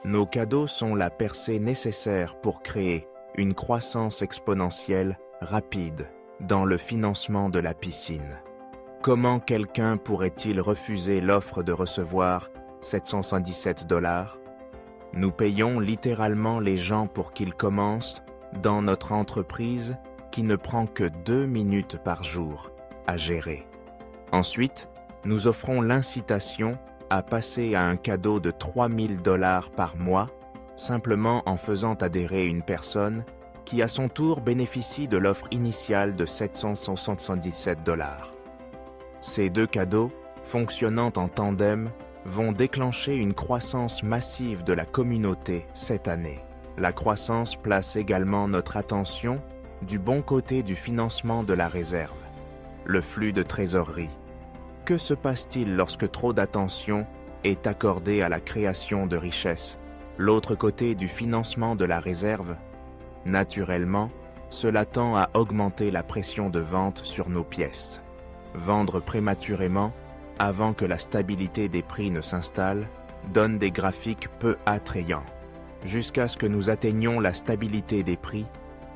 Nos cadeaux sont la percée nécessaire pour créer une croissance exponentielle rapide dans le financement de la piscine. Comment quelqu'un pourrait-il refuser l'offre de recevoir 777 $? Nous payons littéralement les gens pour qu'ils commencent dans notre entreprise qui ne prend que 2 minutes par jour à gérer. Ensuite, nous offrons l'incitation à passer à un cadeau de 3 000 $ par mois, simplement en faisant adhérer une personne qui à son tour bénéficie de l'offre initiale de 777 $. Ces deux cadeaux, fonctionnant en tandem, vont déclencher une croissance massive de la communauté cette année. La croissance place également notre attention du bon côté du financement de la réserve, le flux de trésorerie. Que se passe-t-il lorsque trop d'attention est accordée à la création de richesses, l'autre côté du financement de la réserve? Naturellement, cela tend à augmenter la pression de vente sur nos pièces. Vendre prématurément, avant que la stabilité des prix ne s'installe, donne des graphiques peu attrayants. Jusqu'à ce que nous atteignions la stabilité des prix,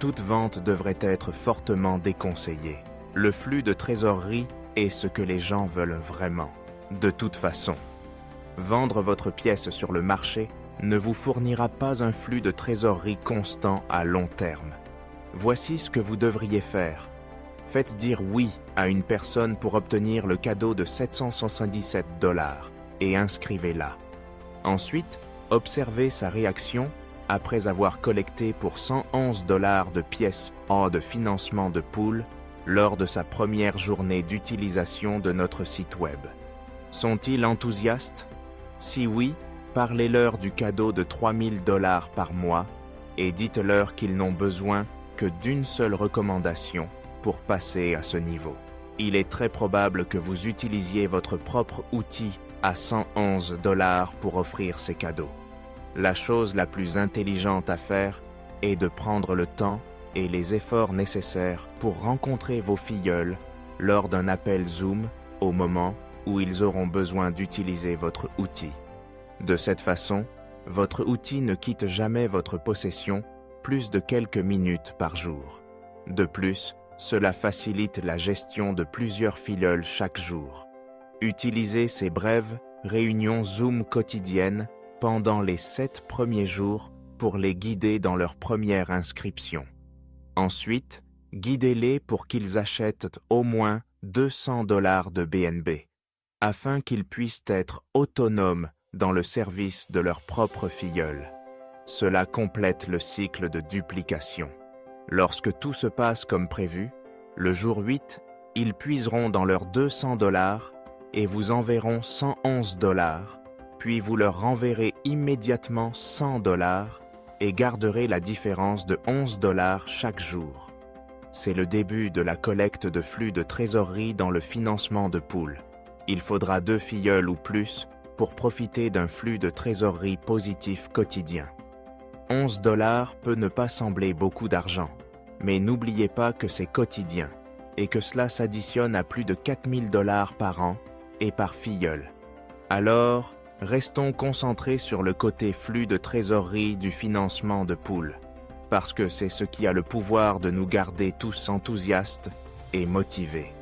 toute vente devrait être fortement déconseillée. Le flux de trésorerie est ce que les gens veulent vraiment. De toute façon, vendre votre pièce sur le marché ne vous fournira pas un flux de trésorerie constant à long terme. Voici ce que vous devriez faire. Faites dire oui à une personne pour obtenir le cadeau de 777 $ et inscrivez-la. Ensuite, observez sa réaction après avoir collecté pour 111 $ de pièces hors de financement de pool lors de sa première journée d'utilisation de notre site web. Sont-ils enthousiastes? Si oui, parlez-leur du cadeau de 3 000 $ par mois et dites-leur qu'ils n'ont besoin que d'une seule recommandation pour passer à ce niveau. Il est très probable que vous utilisiez votre propre outil à 111 $ pour offrir ces cadeaux. La chose la plus intelligente à faire est de prendre le temps et les efforts nécessaires pour rencontrer vos filleuls lors d'un appel Zoom au moment où ils auront besoin d'utiliser votre outil. De cette façon, votre outil ne quitte jamais votre possession plus de quelques minutes par jour. De plus, cela facilite la gestion de plusieurs filleuls chaque jour. Utilisez ces brèves réunions Zoom quotidiennes pendant les 7 premiers jours pour les guider dans leur première inscription. Ensuite, guidez-les pour qu'ils achètent au moins 200 $ de BNB, afin qu'ils puissent être autonomes dans le service de leur propre filleul. Cela complète le cycle de duplication. Lorsque tout se passe comme prévu, le jour 8, ils puiseront dans leurs 200 $ et vous enverront 111 $, puis vous leur renverrez immédiatement 100 $ et garderez la différence de 11 $ chaque jour. C'est le début de la collecte de flux de trésorerie dans le financement de pool. Il faudra 2 filleuls ou plus pour profiter d'un flux de trésorerie positif quotidien. 11 $ peut ne pas sembler beaucoup d'argent, mais n'oubliez pas que c'est quotidien et que cela s'additionne à plus de 4 000 $ par an et par filleul. Alors, restons concentrés sur le côté flux de trésorerie du financement de pool, parce que c'est ce qui a le pouvoir de nous garder tous enthousiastes et motivés.